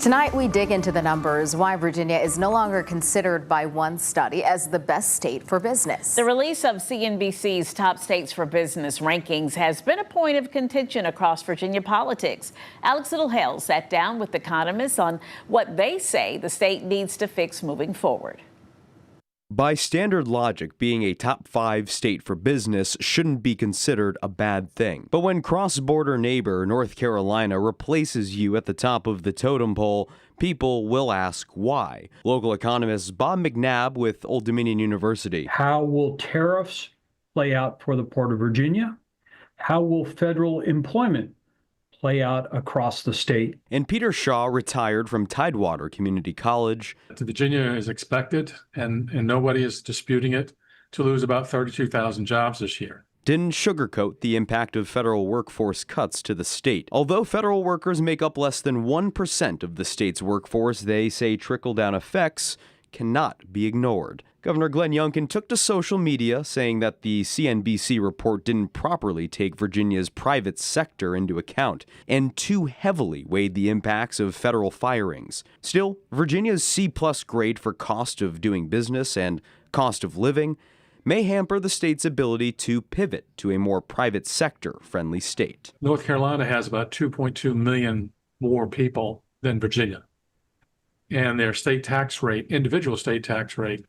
Tonight, we dig into the numbers, why Virginia is no longer considered by one study as the best state for business. The release of CNBC's top states for business rankings has been a point of contention across Virginia politics. Alex Littlehales sat down with economists on what they say the state needs to fix moving forward. By standard logic, being a top 5 state for business shouldn't be considered a bad thing. But when cross-border neighbor North Carolina replaces you at the top of the totem pole, people will ask why. Local economist Bob McNabb with Old Dominion University. How will tariffs play out for the Port of Virginia? How will federal employment play out across the state? And Peter Shaw retired from Tidewater Community College. Virginia is expected, and nobody is disputing it, to lose about 32,000 jobs this year. Didn't sugarcoat the impact of federal workforce cuts to the state. Although federal workers make up less than 1% of the state's workforce, they say trickle-down effects cannot be ignored. Governor Glenn Youngkin took to social media saying that the CNBC report didn't properly take Virginia's private sector into account and too heavily weighed the impacts of federal firings. Still, Virginia's C+ grade for cost of doing business and cost of living may hamper the state's ability to pivot to a more private sector-friendly state. North Carolina has about 2.2 million more people than Virginia. And their state tax rate, individual state tax rate,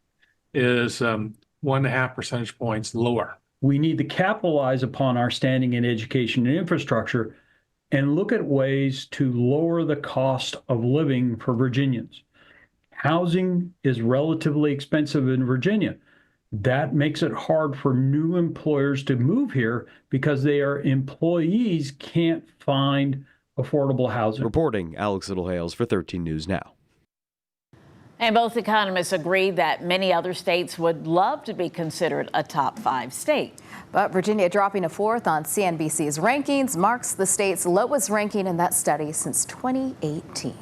is 1.5 percentage points lower. We need to capitalize upon our standing in education and infrastructure and look at ways to lower the cost of living for Virginians. Housing is relatively expensive in Virginia. That makes it hard for new employers to move here because their employees can't find affordable housing. Reporting, Alex Littlehales for 13 News Now. And both economists agree that many other states would love to be considered a top 5 state. But Virginia dropping to 4th on CNBC's rankings marks the state's lowest ranking in that study since 2018.